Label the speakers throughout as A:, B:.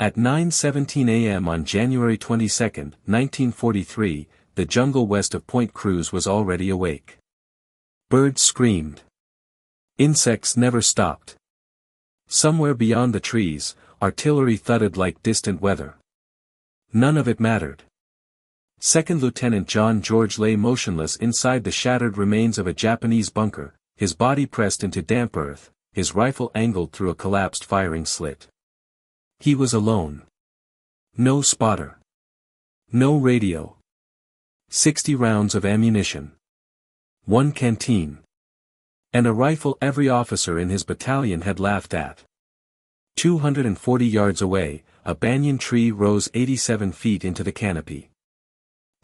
A: At 9:17 a.m. on January 22, 1943, the jungle west of Point Cruz was already awake. Birds screamed. Insects never stopped. Somewhere beyond the trees, artillery thudded like distant weather. None of it mattered. Second Lieutenant John George lay motionless inside the shattered remains of a Japanese bunker, his body pressed into damp earth, his rifle angled through a collapsed firing slit. He was alone. No spotter. No radio. 60 rounds of ammunition. 1 canteen. And a rifle every officer in his battalion had laughed at. 240 yards away, a banyan tree rose 87 feet into the canopy.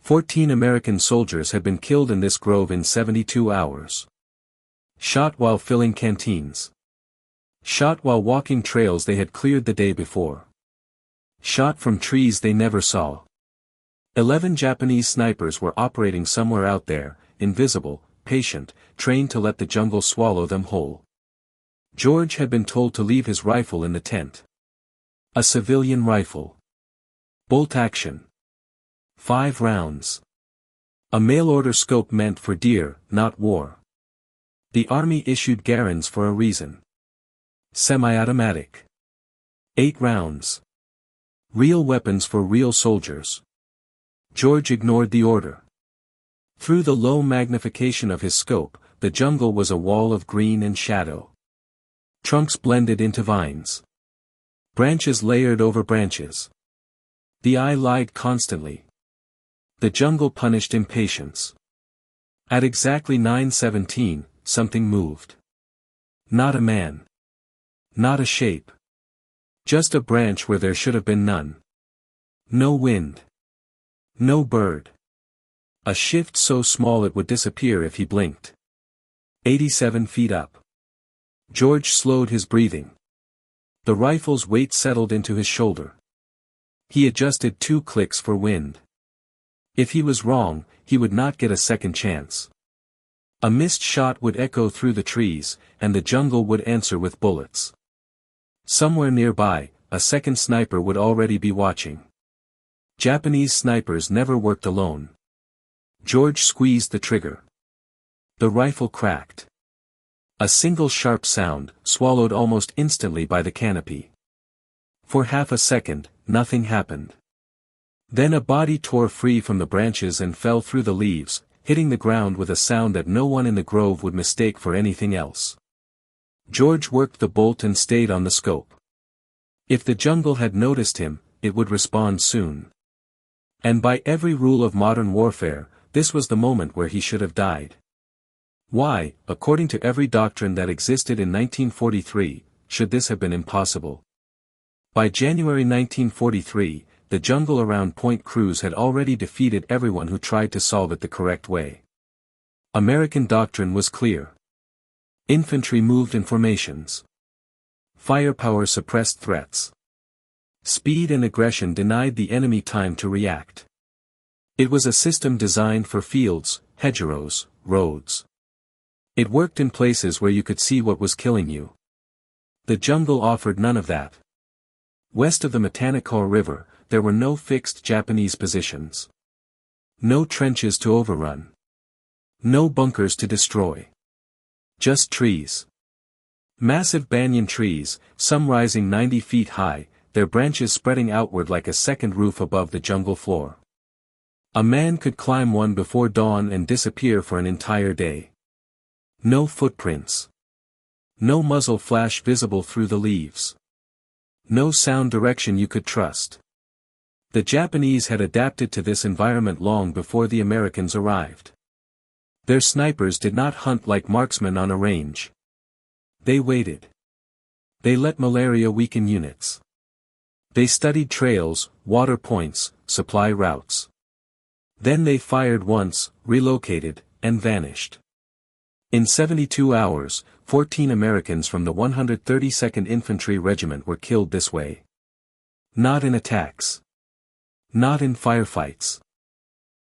A: 14 American soldiers had been killed in this grove in 72 hours. Shot while filling canteens. Shot while walking trails they had cleared the day before. Shot from trees they never saw. 11 Japanese snipers were operating somewhere out there, invisible, patient, trained to let the jungle swallow them whole. George had been told to leave his rifle in the tent. A civilian rifle. Bolt action. 5 rounds. A mail-order scope meant for deer, not war. The army issued Garens for a reason. Semi-automatic. 8 rounds. Real weapons for real soldiers. George ignored the order. Through the low magnification of his scope, the jungle was a wall of green and shadow. Trunks blended into vines. Branches layered over branches. The eye lied constantly. The jungle punished impatience. At exactly 9:17, something moved. Not a man. Not a shape. Just a branch where there should have been none. No wind. No bird. A shift so small it would disappear if he blinked. 87 feet up. George slowed his breathing. The rifle's weight settled into his shoulder. He adjusted 2 clicks for wind. If he was wrong, he would not get a second chance. A missed shot would echo through the trees, and the jungle would answer with bullets. Somewhere nearby, a second sniper would already be watching. Japanese snipers never worked alone. George squeezed the trigger. The rifle cracked. A single sharp sound, swallowed almost instantly by the canopy. For half a second, nothing happened. Then a body tore free from the branches and fell through the leaves, hitting the ground with a sound that no one in the grove would mistake for anything else. George worked the bolt and stayed on the scope. If the jungle had noticed him, it would respond soon. And by every rule of modern warfare, this was the moment where he should have died. Why, according to every doctrine that existed in 1943, should this have been impossible? By January 1943, the jungle around Point Cruz had already defeated everyone who tried to solve it the correct way. American doctrine was clear. Infantry moved in formations. Firepower suppressed threats. Speed and aggression denied the enemy time to react. It was a system designed for fields, hedgerows, roads. It worked in places where you could see what was killing you. The jungle offered none of that. West of the Matanicaw River, there were no fixed Japanese positions. No trenches to overrun. No bunkers to destroy. Just trees. Massive banyan trees, some rising 90 feet high, their branches spreading outward like a second roof above the jungle floor. A man could climb one before dawn and disappear for an entire day. No footprints. No muzzle flash visible through the leaves. No sound direction you could trust. The Japanese had adapted to this environment long before the Americans arrived. Their snipers did not hunt like marksmen on a range. They waited. They let malaria weaken units. They studied trails, water points, supply routes. Then they fired once, relocated, and vanished. In 72 hours, 14 Americans from the 132nd Infantry Regiment were killed this way. Not in attacks. Not in firefights.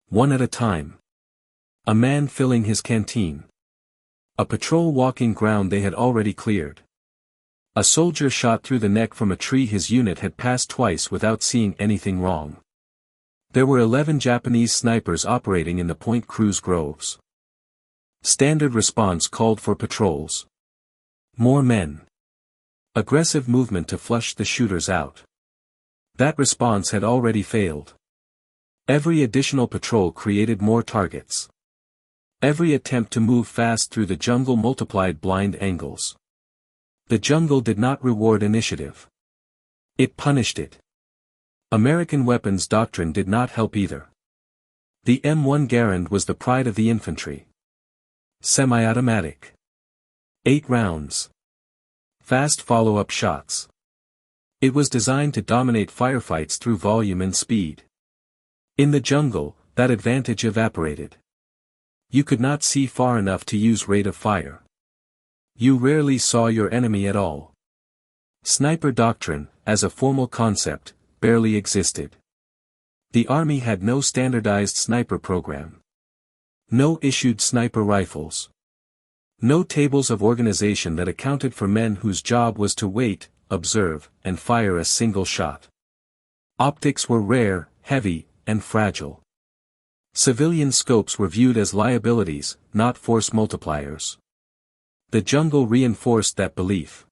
A: One at a time. A man filling his canteen. A patrol walking ground they had already cleared. A soldier shot through the neck from a tree his unit had passed twice without seeing anything wrong. There were 11 Japanese snipers operating in the Point Cruz groves. Standard response called for patrols. More men. Aggressive movement to flush the shooters out. That response had already failed. Every additional patrol created more targets. Every attempt to move fast through the jungle multiplied blind angles. The jungle did not reward initiative. It punished it. American weapons doctrine did not help either. The M1 Garand was the pride of the infantry. Semi-automatic. 8 rounds. Fast follow-up shots. It was designed to dominate firefights through volume and speed. In the jungle, that advantage evaporated. You could not see far enough to use rate of fire. You rarely saw your enemy at all. Sniper doctrine, as a formal concept, barely existed. The army had no standardized sniper program. No issued sniper rifles. No tables of organization that accounted for men whose job was to wait, observe, and fire a single shot. Optics were rare, heavy, and fragile. Civilian scopes were viewed as liabilities, not force multipliers. The jungle reinforced that belief.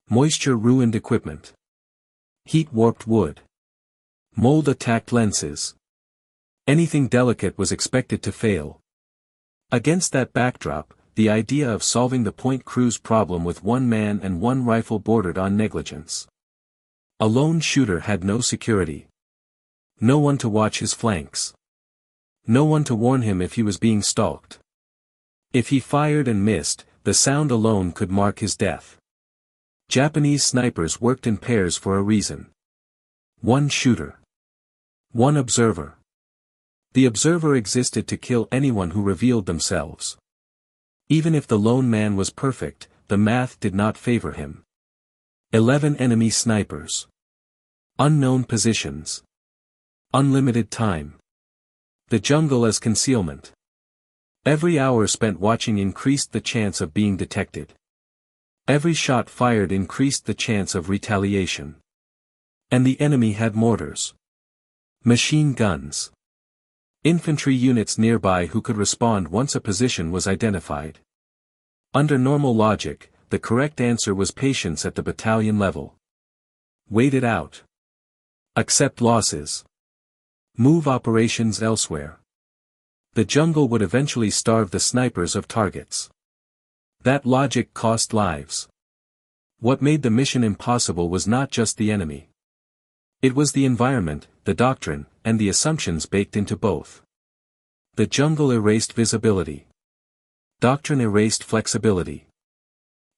A: Moisture ruined equipment. Heat warped wood. Mold attacked lenses. Anything delicate was expected to fail. Against that backdrop, the idea of solving the Point Cruz problem with one man and one rifle bordered on negligence. A lone shooter had no security. No one to watch his flanks. No one to warn him if he was being stalked. If he fired and missed, the sound alone could mark his death. Japanese snipers worked in pairs for a reason. One shooter. One observer. The observer existed to kill anyone who revealed themselves. Even if the lone man was perfect, the math did not favor him. 11 enemy snipers. Unknown positions. Unlimited time. The jungle as concealment. Every hour spent watching increased the chance of being detected. Every shot fired increased the chance of retaliation. And the enemy had mortars. Machine guns. Infantry units nearby who could respond once a position was identified. Under normal logic, the correct answer was patience at the battalion level. Wait it out. Accept losses. Move operations elsewhere. The jungle would eventually starve the snipers of targets. That logic cost lives. What made the mission impossible was not just the enemy. It was the environment, the doctrine, and the assumptions baked into both. The jungle erased visibility. Doctrine erased flexibility.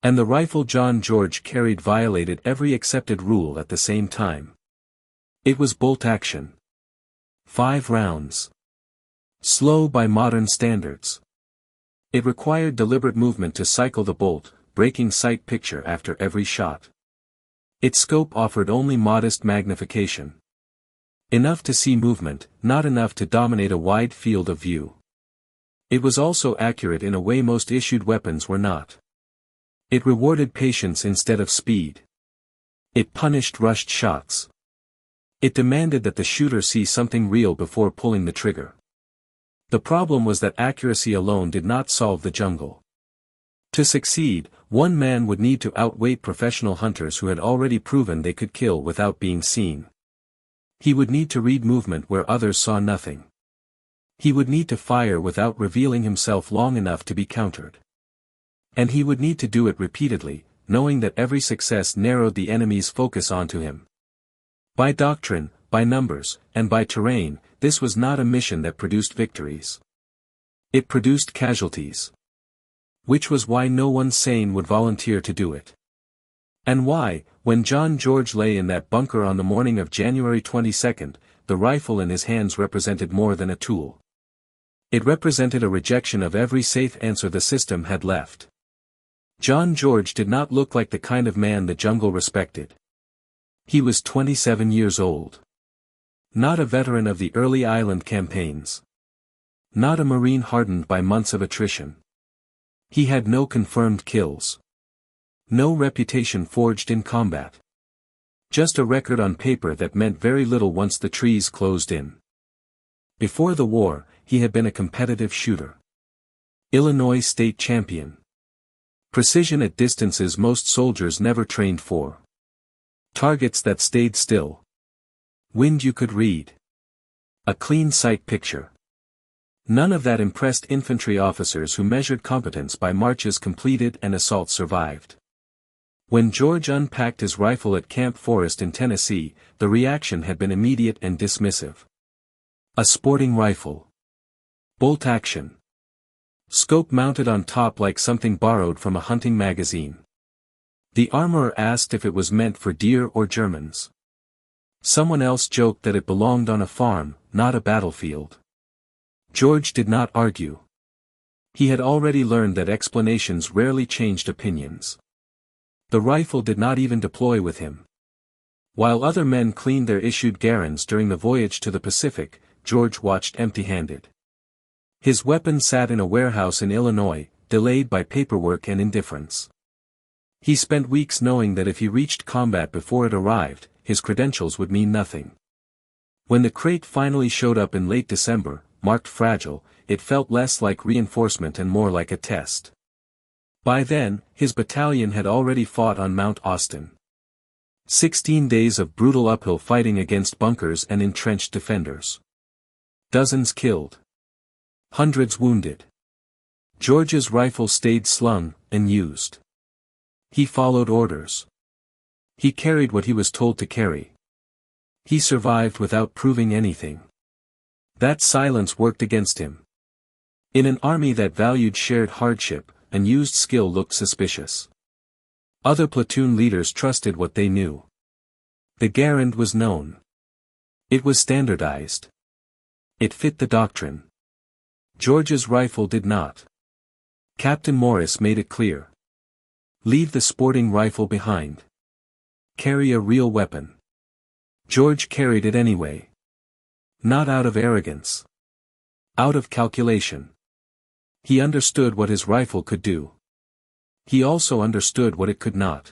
A: And the rifle John George carried violated every accepted rule at the same time. It was bolt action. 5 rounds. Slow by modern standards. It required deliberate movement to cycle the bolt, breaking sight picture after every shot. Its scope offered only modest magnification. Enough to see movement, not enough to dominate a wide field of view. It was also accurate in a way most issued weapons were not. It rewarded patience instead of speed. It punished rushed shots. It demanded that the shooter see something real before pulling the trigger. The problem was that accuracy alone did not solve the jungle. To succeed, one man would need to outweight professional hunters who had already proven they could kill without being seen. He would need to read movement where others saw nothing. He would need to fire without revealing himself long enough to be countered. And he would need to do it repeatedly, knowing that every success narrowed the enemy's focus onto him. By doctrine, by numbers, and by terrain, this was not a mission that produced victories. It produced casualties. Which was why no one sane would volunteer to do it. And why, when John George lay in that bunker on the morning of January 22, the rifle in his hands represented more than a tool. It represented a rejection of every safe answer the system had left. John George did not look like the kind of man the jungle respected. He was 27 years old. Not a veteran of the early island campaigns. Not a Marine hardened by months of attrition. He had no confirmed kills. No reputation forged in combat. Just a record on paper that meant very little once the trees closed in. Before the war, he had been a competitive shooter. Illinois state champion. Precision at distances most soldiers never trained for. Targets that stayed still. Wind you could read. A clean sight picture. None of that impressed infantry officers who measured competence by marches completed and assaults survived. When George unpacked his rifle at Camp Forest in Tennessee, the reaction had been immediate and dismissive. A sporting rifle. Bolt action. Scope mounted on top like something borrowed from a hunting magazine. The armorer asked if it was meant for deer or Germans. Someone else joked that it belonged on a farm, not a battlefield. George did not argue. He had already learned that explanations rarely changed opinions. The rifle did not even deploy with him. While other men cleaned their issued garrons during the voyage to the Pacific, George watched empty-handed. His weapon sat in a warehouse in Illinois, delayed by paperwork and indifference. He spent weeks knowing that if he reached combat before it arrived, his credentials would mean nothing. When the crate finally showed up in late December, marked fragile, it felt less like reinforcement and more like a test. By then, his battalion had already fought on Mount Austin. 16 days of brutal uphill fighting against bunkers and entrenched defenders. Dozens killed. Hundreds wounded. George's rifle stayed slung, unused. He followed orders. He carried what he was told to carry. He survived without proving anything. That silence worked against him. In an army that valued shared hardship, unused skill looked suspicious. Other platoon leaders trusted what they knew. The garand was known. It was standardized. It fit the doctrine. George's rifle did not. Captain Morris made it clear. Leave the sporting rifle behind. Carry a real weapon. George carried it anyway. Not out of arrogance. Out of calculation. He understood what his rifle could do. He also understood what it could not.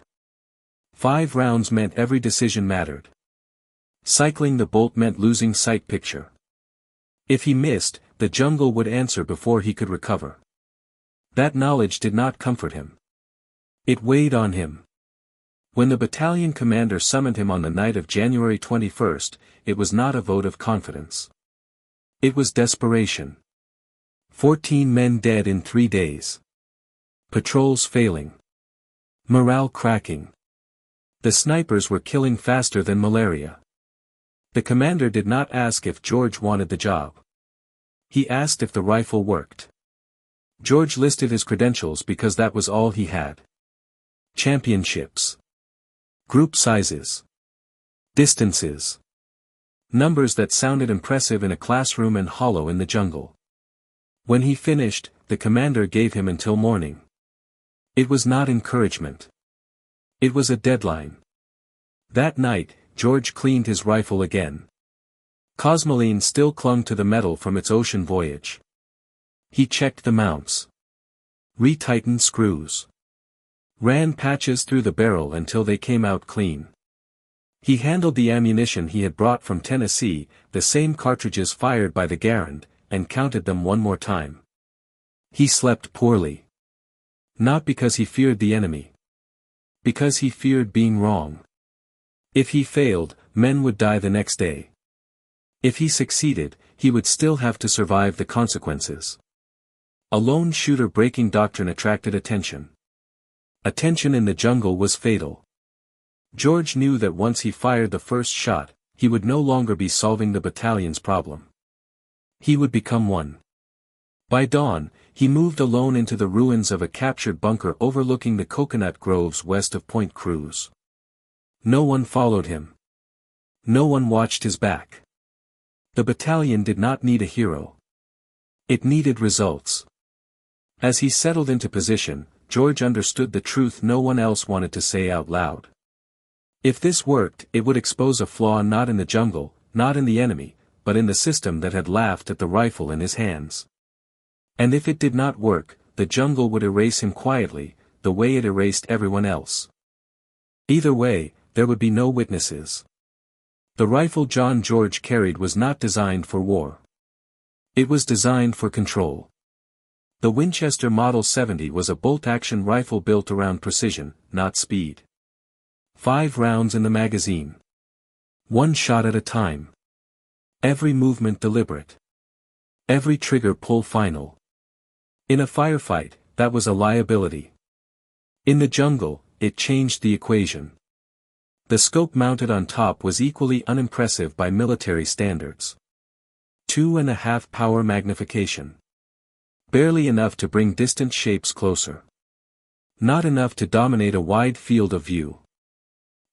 A: 5 rounds meant every decision mattered. Cycling the bolt meant losing sight picture. If he missed, the jungle would answer before he could recover. That knowledge did not comfort him. It weighed on him. When the battalion commander summoned him on the night of January 21st, it was not a vote of confidence. It was desperation. 14 men dead in 3 days. Patrols failing. Morale cracking. The snipers were killing faster than malaria. The commander did not ask if George wanted the job. He asked if the rifle worked. George listed his credentials because that was all he had. Championships. Group sizes. Distances. Numbers that sounded impressive in a classroom and hollow in the jungle. When he finished, the commander gave him until morning. It was not encouragement. It was a deadline. That night, George cleaned his rifle again. Cosmoline still clung to the metal from its ocean voyage. He checked the mounts. Retightened screws. Ran patches through the barrel until they came out clean. He handled the ammunition he had brought from Tennessee, the same cartridges fired by the garand, and counted them one more time. He slept poorly. Not because he feared the enemy. Because he feared being wrong. If he failed, men would die the next day. If he succeeded, he would still have to survive the consequences. A lone shooter breaking doctrine attracted attention. Attention in the jungle was fatal. George knew that once he fired the first shot, he would no longer be solving the battalion's problem. He would become one. By dawn, he moved alone into the ruins of a captured bunker overlooking the coconut groves west of Point Cruz. No one followed him. No one watched his back. The battalion did not need a hero. It needed results. As he settled into position, George understood the truth no one else wanted to say out loud. If this worked, it would expose a flaw not in the jungle, not in the enemy, but in the system that had laughed at the rifle in his hands. And if it did not work, the jungle would erase him quietly, the way it erased everyone else. Either way, there would be no witnesses. The rifle John George carried was not designed for war. It was designed for control. The Winchester Model 70 was a bolt-action rifle built around precision, not speed. 5 rounds in the magazine. 1 shot at a time. Every movement deliberate. Every trigger pull final. In a firefight, that was a liability. In the jungle, it changed the equation. The scope mounted on top was equally unimpressive by military standards. 2.5 power magnification. Barely enough to bring distant shapes closer. Not enough to dominate a wide field of view.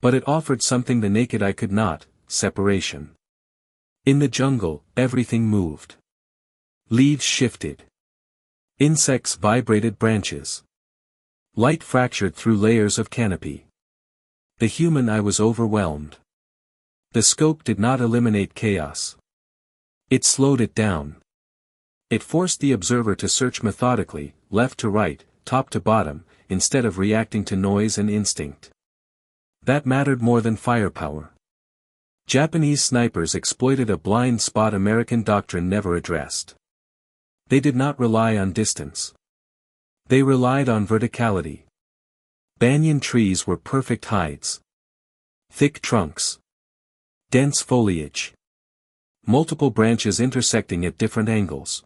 A: But it offered something the naked eye could not: separation. In the jungle, everything moved. Leaves shifted. Insects vibrated branches. Light fractured through layers of canopy. The human eye was overwhelmed. The scope did not eliminate chaos. It slowed it down. It forced the observer to search methodically, left to right, top to bottom, instead of reacting to noise and instinct. That mattered more than firepower. Japanese snipers exploited a blind spot American doctrine never addressed. They did not rely on distance. They relied on verticality. Banyan trees were perfect hides. Thick trunks. Dense foliage. Multiple branches intersecting at different angles.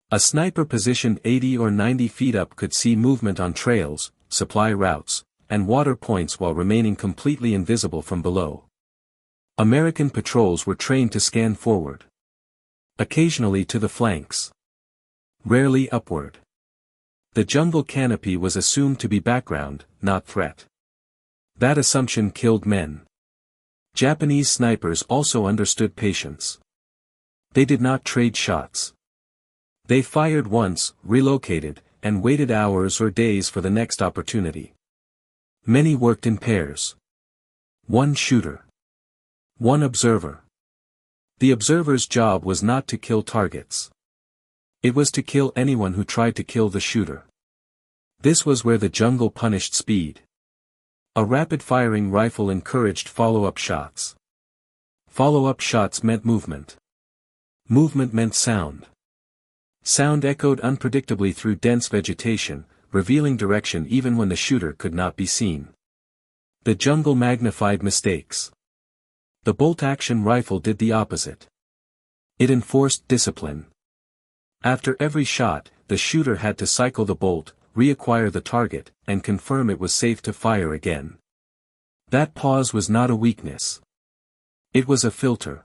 A: A sniper positioned 80 or 90 feet up could see movement on trails, supply routes, and water points while remaining completely invisible from below. American patrols were trained to scan forward. Occasionally to the flanks. Rarely upward. The jungle canopy was assumed to be background, not threat. That assumption killed men. Japanese snipers also understood patience. They did not trade shots. They fired once, relocated, and waited hours or days for the next opportunity. Many worked in pairs. 1 shooter. 1 observer. The observer's job was not to kill targets. It was to kill anyone who tried to kill the shooter. This was where the jungle punished speed. A rapid-firing rifle encouraged follow-up shots. Follow-up shots meant movement. Movement meant sound. Sound echoed unpredictably through dense vegetation, revealing direction even when the shooter could not be seen. The jungle magnified mistakes. The bolt-action rifle did the opposite. It enforced discipline. After every shot, the shooter had to cycle the bolt, reacquire the target, and confirm it was safe to fire again. That pause was not a weakness. It was a filter.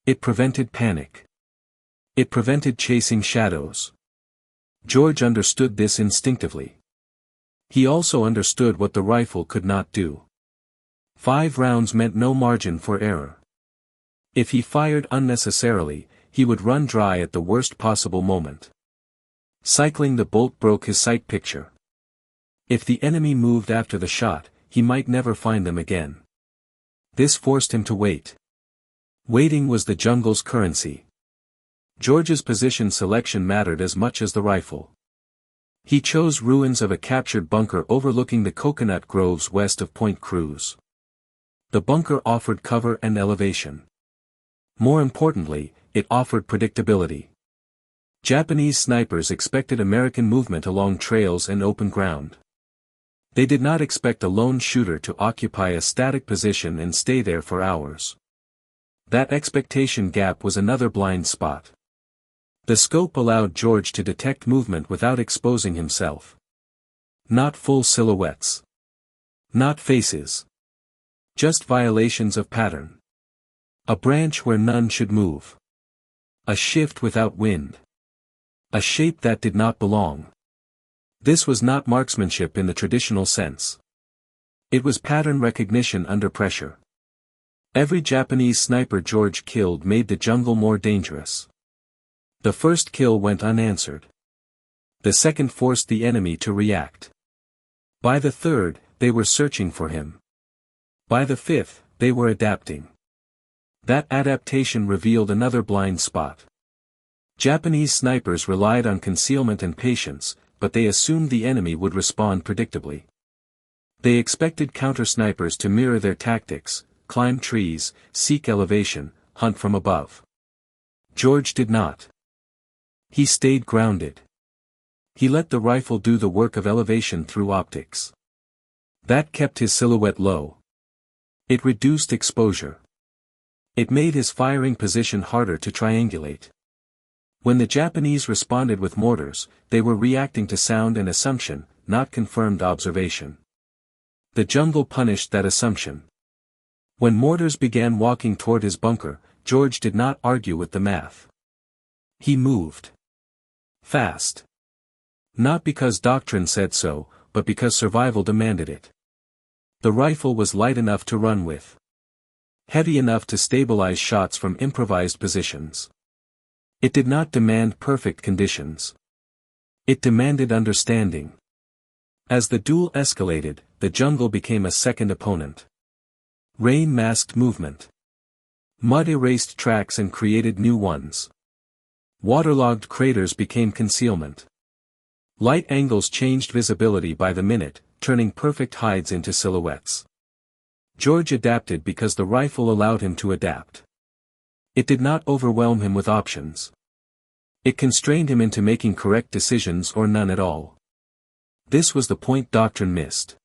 A: It prevented panic. It prevented chasing shadows. George understood this instinctively. He also understood what the rifle could not do. 5 rounds meant no margin for error. If he fired unnecessarily, he would run dry at the worst possible moment. Cycling the bolt broke his sight picture. If the enemy moved after the shot, he might never find them again. This forced him to wait. Waiting was the jungle's currency. George's position selection mattered as much as the rifle. He chose ruins of a captured bunker overlooking the coconut groves west of Point Cruz. The bunker offered cover and elevation. More importantly, it offered predictability. Japanese snipers expected American movement along trails and open ground. They did not expect a lone shooter to occupy a static position and stay there for hours. That expectation gap was another blind spot. The scope allowed George to detect movement without exposing himself. Not full silhouettes. Not faces. Just violations of pattern. A branch where none should move. A shift without wind. A shape that did not belong. This was not marksmanship in the traditional sense. It was pattern recognition under pressure. Every Japanese sniper George killed made the jungle more dangerous. The first kill went unanswered. The second forced the enemy to react. By the third, they were searching for him. By the fifth, they were adapting. That adaptation revealed another blind spot. Japanese snipers relied on concealment and patience, but they assumed the enemy would respond predictably. They expected counter-snipers to mirror their tactics, climb trees, seek elevation, hunt from above. George did not. He stayed grounded. He let the rifle do the work of elevation through optics. That kept his silhouette low. It reduced exposure. It made his firing position harder to triangulate. When the Japanese responded with mortars, they were reacting to sound and assumption, not confirmed observation. The jungle punished that assumption. When mortars began walking toward his bunker, George did not argue with the math. He moved. Fast. Not because doctrine said so, but because survival demanded it. The rifle was light enough to run with. Heavy enough to stabilize shots from improvised positions. It did not demand perfect conditions. It demanded understanding. As the duel escalated, the jungle became a second opponent. Rain masked movement. Mud erased tracks and created new ones. Waterlogged craters became concealment. Light angles changed visibility by the minute, turning perfect hides into silhouettes. George adapted because the rifle allowed him to adapt. It did not overwhelm him with options. It constrained him into making correct decisions or none at all. This was the point doctrine missed.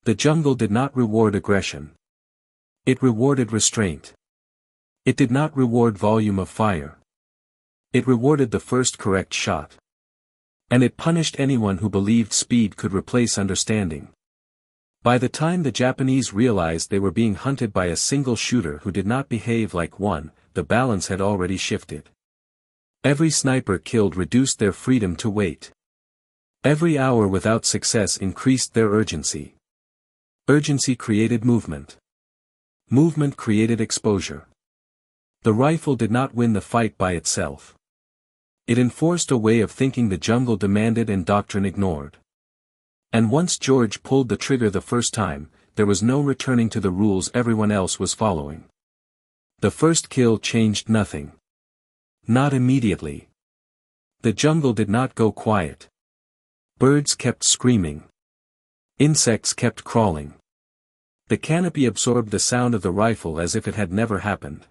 A: The jungle did not reward aggression. It rewarded restraint. It did not reward volume of fire. It rewarded the first correct shot. And it punished anyone who believed speed could replace understanding. By the time the Japanese realized they were being hunted by a single shooter who did not behave like one, the balance had already shifted. Every sniper killed reduced their freedom to wait. Every hour without success increased their urgency. Urgency created movement. Movement created exposure. The rifle did not win the fight by itself. It enforced a way of thinking the jungle demanded and doctrine ignored. And once George pulled the trigger the first time, there was no returning to the rules everyone else was following. The first kill changed nothing. Not immediately. The jungle did not go quiet. Birds kept screaming. Insects kept crawling. The canopy absorbed the sound of the rifle as if it had never happened.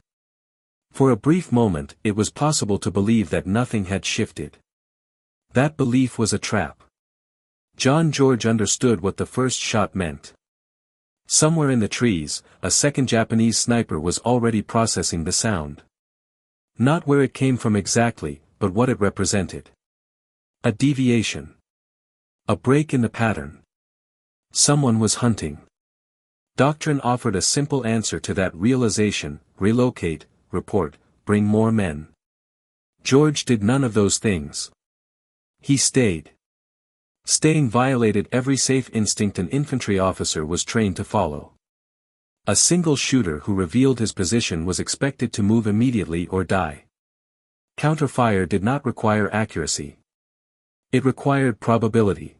A: For a brief moment, it was possible to believe that nothing had shifted. That belief was a trap. John George understood what the first shot meant. Somewhere in the trees, a second Japanese sniper was already processing the sound. Not where it came from exactly, but what it represented. A deviation. A break in the pattern. Someone was hunting. Doctrine offered a simple answer to that realization: relocate, report, bring more men. George did none of those things. He stayed. Staying violated every safe instinct an infantry officer was trained to follow. A single shooter who revealed his position was expected to move immediately or die. Counterfire did not require accuracy. It required probability.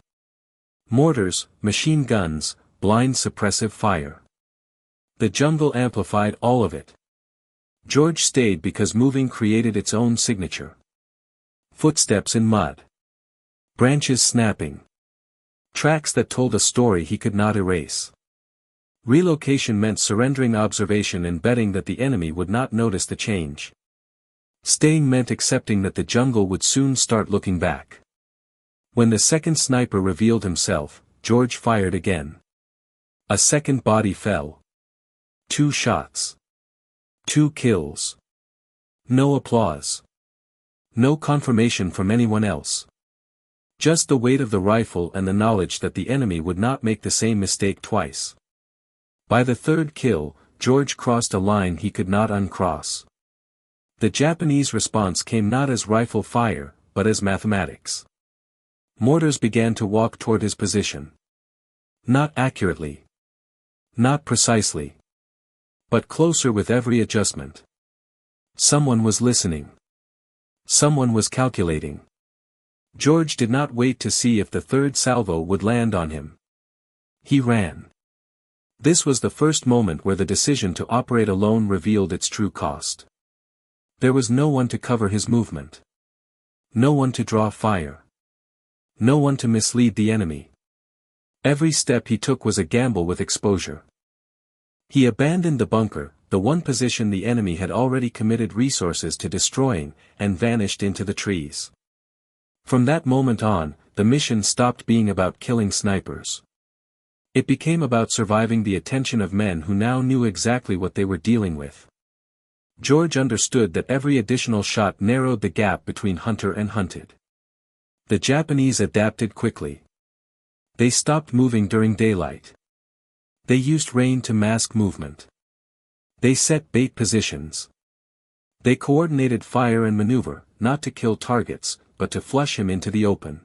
A: Mortars, machine guns, blind suppressive fire. The jungle amplified all of it. George stayed because moving created its own signature. Footsteps in mud. Branches snapping. Tracks that told a story he could not erase. Relocation meant surrendering observation and betting that the enemy would not notice the change. Staying meant accepting that the jungle would soon start looking back. When the second sniper revealed himself, George fired again. A second body fell. 2 shots. 2 kills. No applause. No confirmation from anyone else. Just the weight of the rifle and the knowledge that the enemy would not make the same mistake twice. By the third kill, George crossed a line he could not uncross. The Japanese response came not as rifle fire, but as mathematics. Mortars began to walk toward his position. Not accurately. Not precisely. But closer with every adjustment. Someone was listening. Someone was calculating. George did not wait to see if the third salvo would land on him. He ran. This was the first moment where the decision to operate alone revealed its true cost. There was no one to cover his movement. No one to draw fire. No one to mislead the enemy. Every step he took was a gamble with exposure. He abandoned the bunker, the one position the enemy had already committed resources to destroying, and vanished into the trees. From that moment on, the mission stopped being about killing snipers. It became about surviving the attention of men who now knew exactly what they were dealing with. George understood that every additional shot narrowed the gap between hunter and hunted. The Japanese adapted quickly. They stopped moving during daylight. They used rain to mask movement. They set bait positions. They coordinated fire and maneuver, not to kill targets, but to flush him into the open.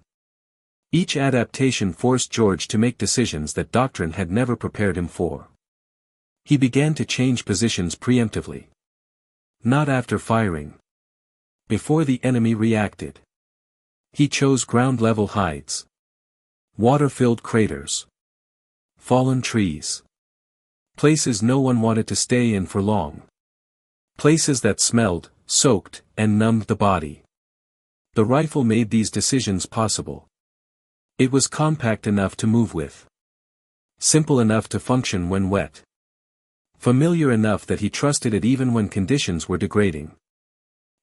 A: Each adaptation forced George to make decisions that doctrine had never prepared him for. He began to change positions preemptively. Not after firing. Before the enemy reacted. He chose ground-level hides. Water-filled craters. Fallen trees. Places no one wanted to stay in for long. Places that smelled, soaked, and numbed the body. The rifle made these decisions possible. It was compact enough to move with. Simple enough to function when wet. Familiar enough that he trusted it even when conditions were degrading.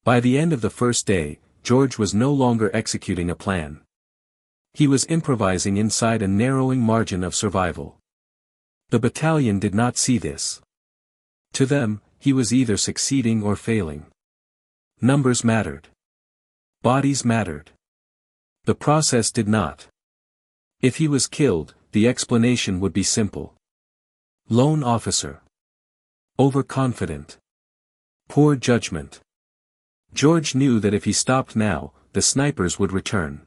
A: By the end of the first day, George was no longer executing a plan. He was improvising inside a narrowing margin of survival. The battalion did not see this. To them, he was either succeeding or failing. Numbers mattered. Bodies mattered. The process did not. If he was killed, the explanation would be simple. Lone officer. Overconfident. Poor judgment. George knew that if he stopped now, the snipers would return.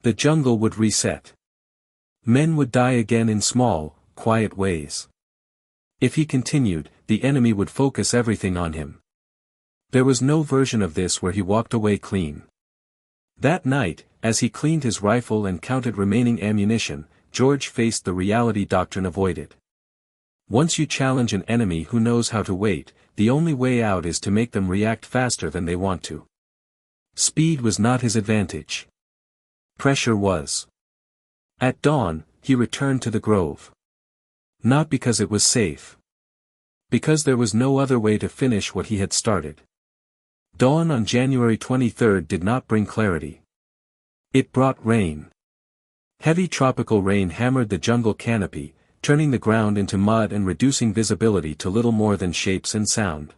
A: The jungle would reset. Men would die again in small, quiet ways. If he continued, the enemy would focus everything on him. There was no version of this where he walked away clean. That night, as he cleaned his rifle and counted remaining ammunition, George faced the reality doctrine avoided. Once you challenge an enemy who knows how to wait, the only way out is to make them react faster than they want to. Speed was not his advantage. Pressure was. At dawn, he returned to the grove. Not because it was safe. Because there was no other way to finish what he had started. Dawn on January 23 did not bring clarity. It brought rain. Heavy tropical rain hammered the jungle canopy, turning the ground into mud and reducing visibility to little more than shapes and sound.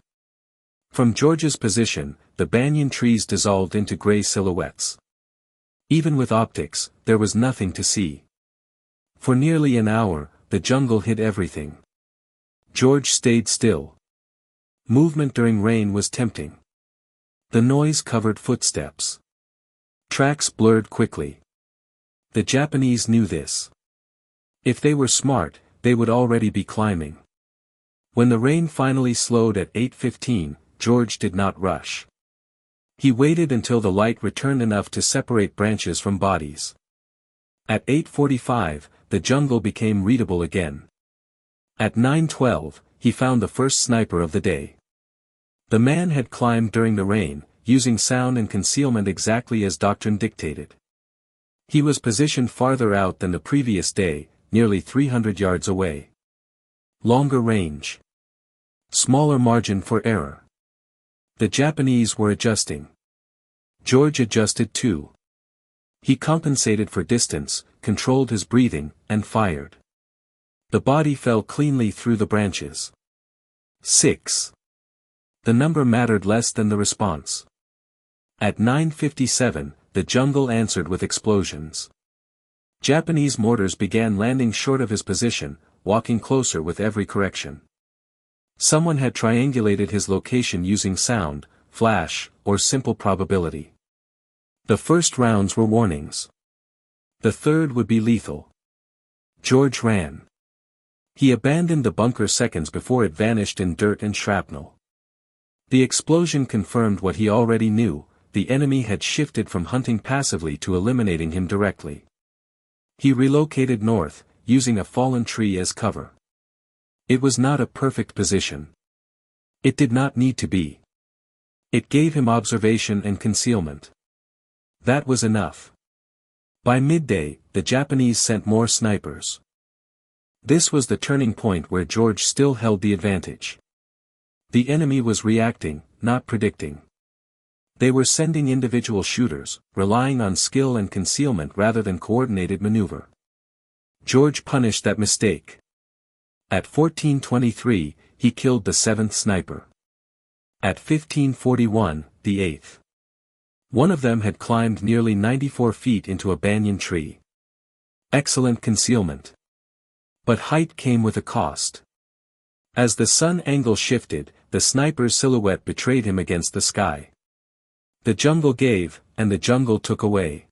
A: From George's position, the banyan trees dissolved into gray silhouettes. Even with optics, there was nothing to see. For nearly an hour, the jungle hid everything. George stayed still. Movement during rain was tempting. The noise covered footsteps. Tracks blurred quickly. The Japanese knew this. If they were smart, they would already be climbing. When the rain finally slowed at 8:15, George did not rush. He waited until the light returned enough to separate branches from bodies. At 8:45, the jungle became readable again. At 9:12, he found the first sniper of the day. The man had climbed during the rain, using sound and concealment exactly as doctrine dictated. He was positioned farther out than the previous day, nearly 300 yards away. Longer range. Smaller margin for error. The Japanese were adjusting. George adjusted too. He compensated for distance, controlled his breathing, and fired. The body fell cleanly through the branches. 6. The number mattered less than the response. At 9:57, the jungle answered with explosions. Japanese mortars began landing short of his position, walking closer with every correction. Someone had triangulated his location using sound, flash, or simple probability. The first rounds were warnings. The third would be lethal. George ran. He abandoned the bunker seconds before it vanished in dirt and shrapnel. The explosion confirmed what he already knew: the enemy had shifted from hunting passively to eliminating him directly. He relocated north, using a fallen tree as cover. It was not a perfect position. It did not need to be. It gave him observation and concealment. That was enough. By midday, the Japanese sent more snipers. This was the turning point where George still held the advantage. The enemy was reacting, not predicting. They were sending individual shooters, relying on skill and concealment rather than coordinated maneuver. George punished that mistake. At 14:23, he killed the 7th sniper. At 15:41, the 8th. One of them had climbed nearly 94 feet into a banyan tree. Excellent concealment. But height came with a cost. As the sun angle shifted, the sniper's silhouette betrayed him against the sky. The jungle gave, and the jungle took away.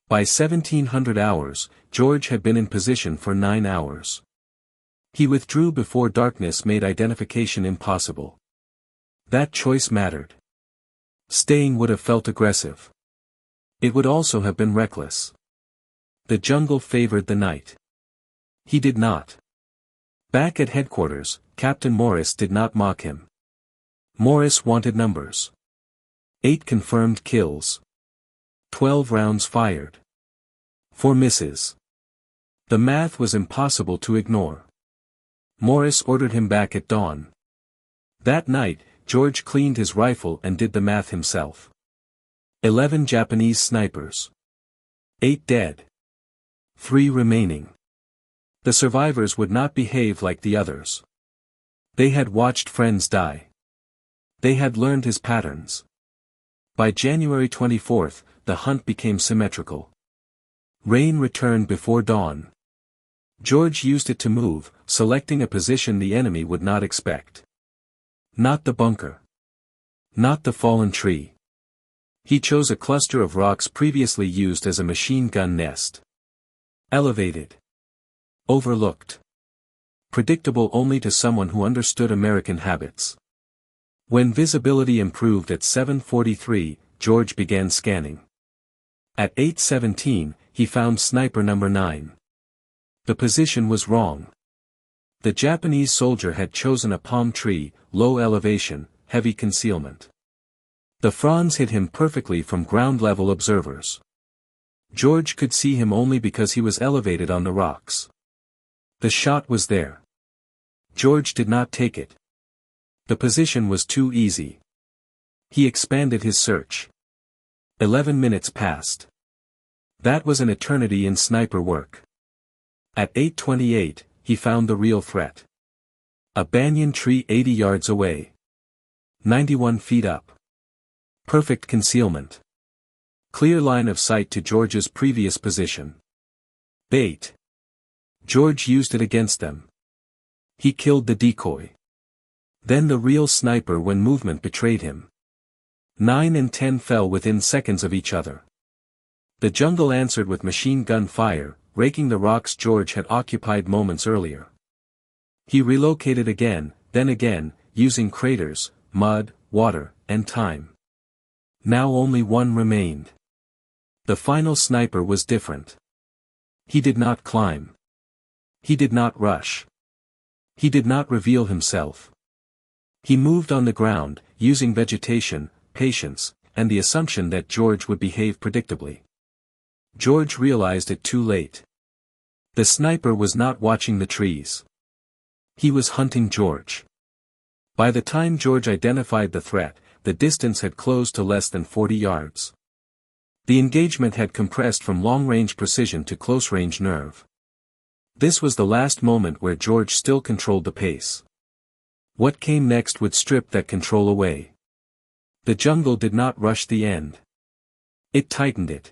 A: By 1700 hours, George had been in position for 9 hours. He withdrew before darkness made identification impossible. That choice mattered. Staying would have felt aggressive. It would also have been reckless. The jungle favored the night. He did not. Back at headquarters, Captain Morris did not mock him. Morris wanted numbers. 8 confirmed kills. 12 rounds fired. 4 misses. The math was impossible to ignore. Morris ordered him back at dawn. That night, George cleaned his rifle and did the math himself. 11 Japanese snipers. 8 dead. 3 remaining. The survivors would not behave like the others. They had watched friends die. They had learned his patterns. By January 24th, the hunt became symmetrical. Rain returned before dawn. George used it to move, selecting a position the enemy would not expect. Not the bunker. Not the fallen tree. He chose a cluster of rocks previously used as a machine gun nest. Elevated. Overlooked. Predictable only to someone who understood American habits. When visibility improved at 7:43, George began scanning. At 8:17, he found sniper number 9. The position was wrong. The Japanese soldier had chosen a palm tree, low elevation, heavy concealment. The fronds hid him perfectly from ground-level observers. George could see him only because he was elevated on the rocks. The shot was there. George did not take it. The position was too easy. He expanded his search. 11 minutes passed. That was an eternity in sniper work. At 8:28, he found the real threat. A banyan tree 80 yards away. 91 feet up. Perfect concealment. Clear line of sight to George's previous position. Bait. George used it against them. He killed the decoy. Then the real sniper when movement betrayed him. 9 and 10 fell within seconds of each other. The jungle answered with machine gun fire, raking the rocks George had occupied moments earlier. He relocated again, then again, using craters, mud, water, and time. Now only one remained. The final sniper was different. He did not climb. He did not rush. He did not reveal himself. He moved on the ground, using vegetation, patience, and the assumption that George would behave predictably. George realized it too late. The sniper was not watching the trees. He was hunting George. By the time George identified the threat, the distance had closed to less than 40 yards. The engagement had compressed from long-range precision to close-range nerve. This was the last moment where George still controlled the pace. What came next would strip that control away. The jungle did not rush the end. It tightened it.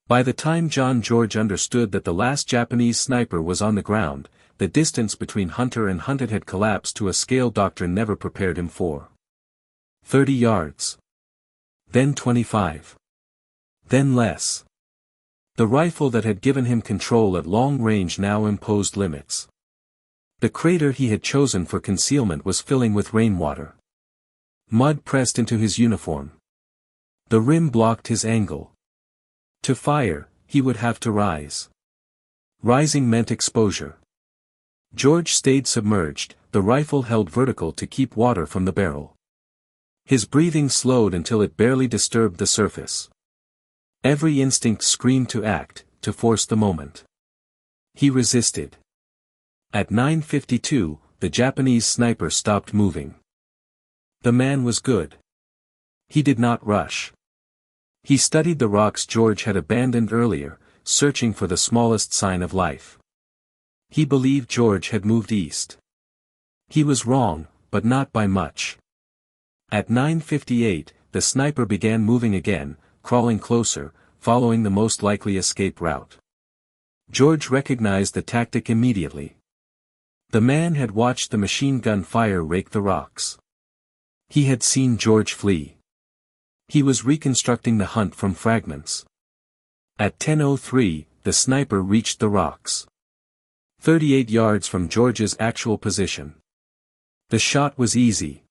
A: By the time John George understood that the last Japanese sniper was on the ground, the distance between hunter and hunted had collapsed to a scale doctrine never prepared him for. 30 yards. Then 25. Then less. The rifle that had given him control at long range now imposed limits. The crater he had chosen for concealment was filling with rainwater. Mud pressed into his uniform. The rim blocked his angle. To fire, he would have to rise. Rising meant exposure. George stayed submerged, the rifle held vertical to keep water from the barrel. His breathing slowed until it barely disturbed the surface. Every instinct screamed to act, to force the moment. He resisted. At 9:52, the Japanese sniper stopped moving. The man was good. He did not rush. He studied the rocks George had abandoned earlier, searching for the smallest sign of life. He believed George had moved east. He was wrong, but not by much. At 9:58, the sniper began moving again, crawling closer, following the most likely escape route. George recognized the tactic immediately. The man had watched the machine gun fire rake the rocks. He had seen George flee. He was reconstructing the hunt from fragments. At 10:03, the sniper reached the rocks. 38 yards from George's actual position. The shot was easy.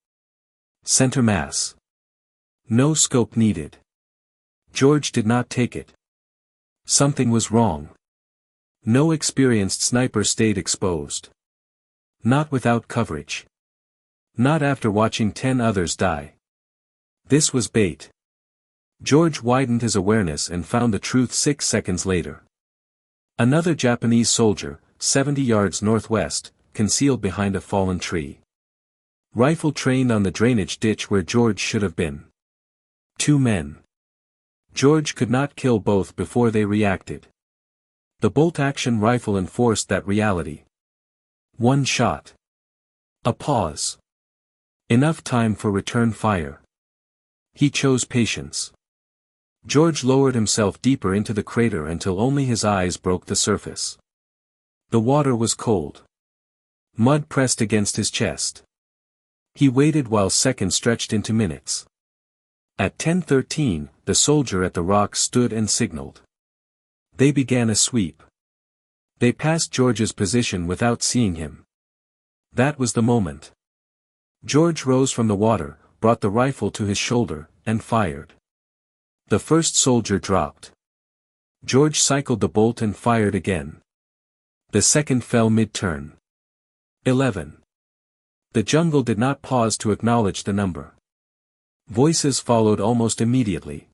A: Center mass. No scope needed. George did not take it. Something was wrong. No experienced sniper stayed exposed. Not without coverage. Not after watching 10 others die. This was bait. George widened his awareness and found the truth 6 seconds later. Another Japanese soldier, 70 yards northwest, concealed behind a fallen tree. Rifle trained on the drainage ditch where George should have been. 2 men. George could not kill both before they reacted. The bolt-action rifle enforced that reality. 1 shot. A pause. Enough time for return fire. He chose patience. George lowered himself deeper into the crater until only his eyes broke the surface. The water was cold. Mud pressed against his chest. He waited while seconds stretched into minutes. At 10:13, the soldier at the rock stood and signaled. They began a sweep. They passed George's position without seeing him. That was the moment. George rose from the water, brought the rifle to his shoulder, and fired. The first soldier dropped. George cycled the bolt and fired again. The second fell mid-turn. 11. The jungle did not pause to acknowledge the number. Voices followed almost immediately.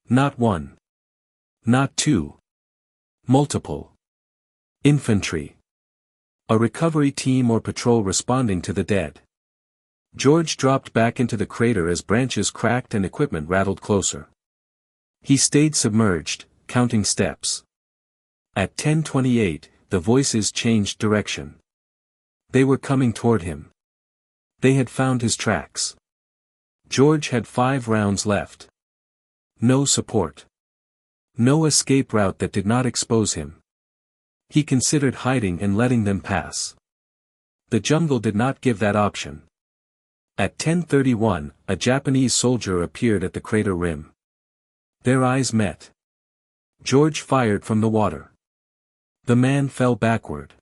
A: Not 1. Not 2. Multiple. Infantry. A recovery team or patrol responding to the dead. George dropped back into the crater as branches cracked and equipment rattled closer. He stayed submerged, counting steps. At 10:28, the voices changed direction. They were coming toward him. They had found his tracks. George had 5 rounds left. No support. No escape route that did not expose him. He considered hiding and letting them pass. The jungle did not give that option. At 10:31, a Japanese soldier appeared at the crater rim. Their eyes met. George fired from the water. The man fell backward.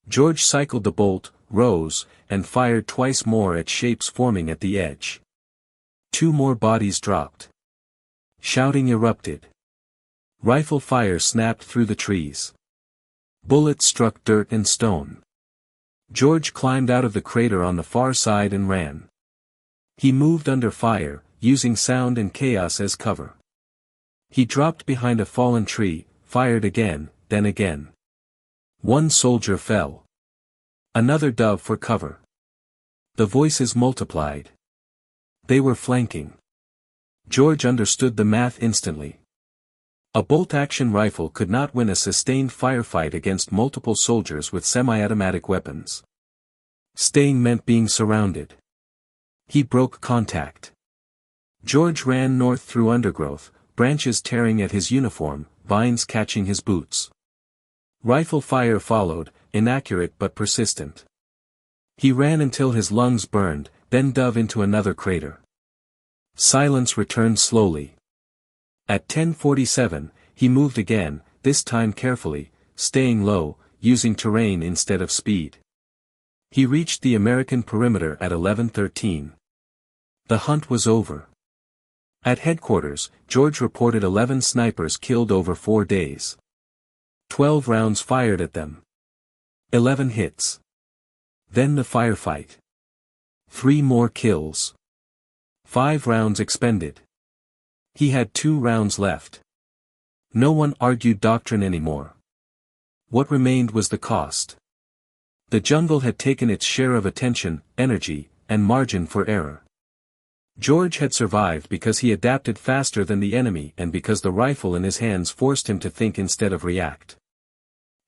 A: George cycled the bolt, rose, and fired twice more at shapes forming at the edge. 2 more bodies dropped. Shouting erupted. Rifle fire snapped through the trees. Bullets struck dirt and stone. George climbed out of the crater on the far side and ran. He moved under fire, using sound and chaos as cover. He dropped behind a fallen tree, fired again, then again. 1 soldier fell. Another dove for cover. The voices multiplied. They were flanking. George understood the math instantly. A bolt-action rifle could not win a sustained firefight against multiple soldiers with semi-automatic weapons. Staying meant being surrounded. He broke contact. George ran north through undergrowth, branches tearing at his uniform, vines catching his boots. Rifle fire followed, inaccurate but persistent. He ran until his lungs burned, then dove into another crater. Silence returned slowly. At 10:47, he moved again, this time carefully, staying low, using terrain instead of speed. He reached the American perimeter at 11:13. The hunt was over. At headquarters, George reported 11 snipers killed over 4 days. 12 rounds fired at them. 11 hits. Then the firefight. 3 more kills. 5 rounds expended. He had 2 rounds left. No one argued doctrine anymore. What remained was the cost. The jungle had taken its share of attention, energy, and margin for error. George had survived because he adapted faster than the enemy and because the rifle in his hands forced him to think instead of react.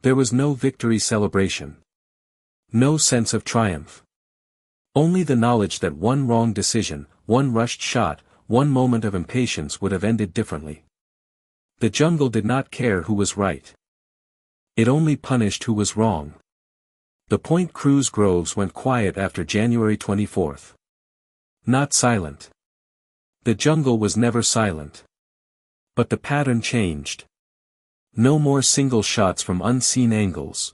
A: There was no victory celebration. No sense of triumph. Only the knowledge that one wrong decision, one rushed shot, one moment of impatience would have ended differently. The jungle did not care who was right. It only punished who was wrong. The Point Cruz groves went quiet after January 24th. Not silent. The jungle was never silent. But the pattern changed. No more single shots from unseen angles.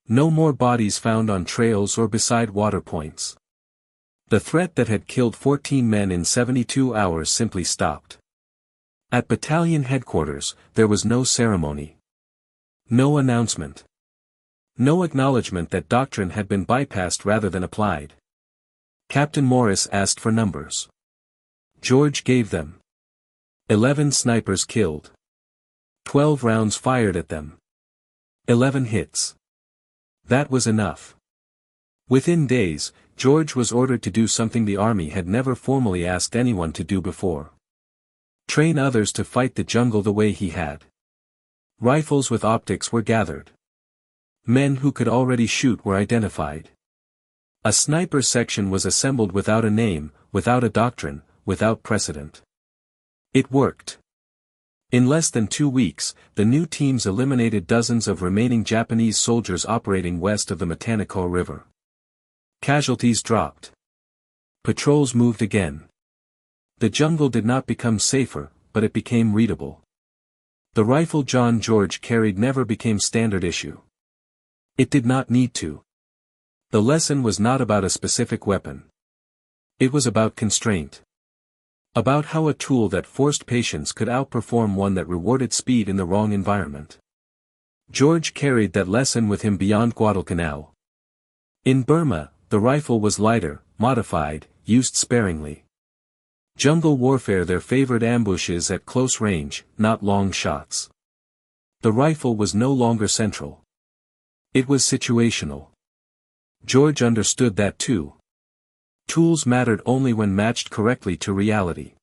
A: No more bodies found on trails or beside water points. The threat that had killed 14 men in 72 hours simply stopped. At battalion headquarters, there was no ceremony. No announcement. No acknowledgement that doctrine had been bypassed rather than applied. Captain Morris asked for numbers. George gave them. 11 snipers killed. 12 rounds fired at them. 11 hits. That was enough. Within days, George was ordered to do something the army had never formally asked anyone to do before. Train others to fight the jungle the way he had. Rifles with optics were gathered. Men who could already shoot were identified. A sniper section was assembled without a name, without a doctrine, without precedent. It worked. In less than 2 weeks, the new teams eliminated dozens of remaining Japanese soldiers operating west of the Matanico River. Casualties dropped. Patrols moved again. The jungle did not become safer, but it became readable. The rifle John George carried never became standard issue. It did not need to. The lesson was not about a specific weapon. It was about constraint. About how a tool that forced patience could outperform one that rewarded speed in the wrong environment. George carried that lesson with him beyond Guadalcanal. In Burma, the rifle was lighter, modified, used sparingly. Jungle warfare there favored ambushes at close range, not long shots. The rifle was no longer central. It was situational. George understood that too. Tools mattered only when matched correctly to reality.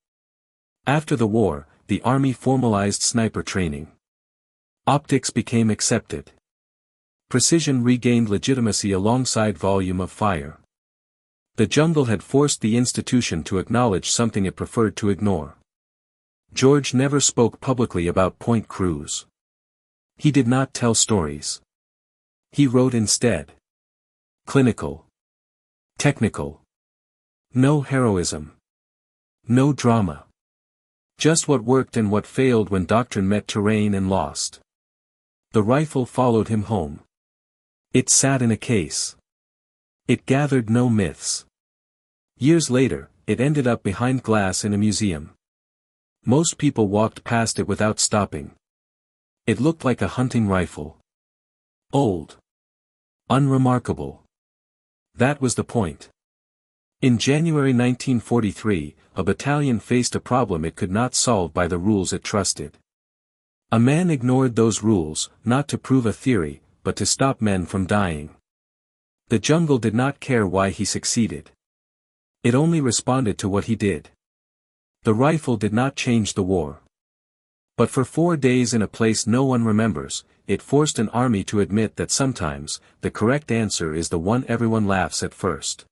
A: After the war, the army formalized sniper training. Optics became accepted. Precision regained legitimacy alongside volume of fire. The jungle had forced the institution to acknowledge something it preferred to ignore. George never spoke publicly about Point Cruz. He did not tell stories. He wrote instead. Clinical. Technical. No heroism. No drama. Just what worked and what failed when doctrine met terrain and lost. The rifle followed him home. It sat in a case. It gathered no myths. Years later, it ended up behind glass in a museum. Most people walked past it without stopping. It looked like a hunting rifle. Old. Unremarkable. That was the point. In January 1943, a battalion faced a problem it could not solve by the rules it trusted. A man ignored those rules, not to prove a theory, but to stop men from dying. The jungle did not care why he succeeded. It only responded to what he did. The rifle did not change the war. But for 4 days in a place no one remembers, it forced an army to admit that sometimes, the correct answer is the one everyone laughs at first.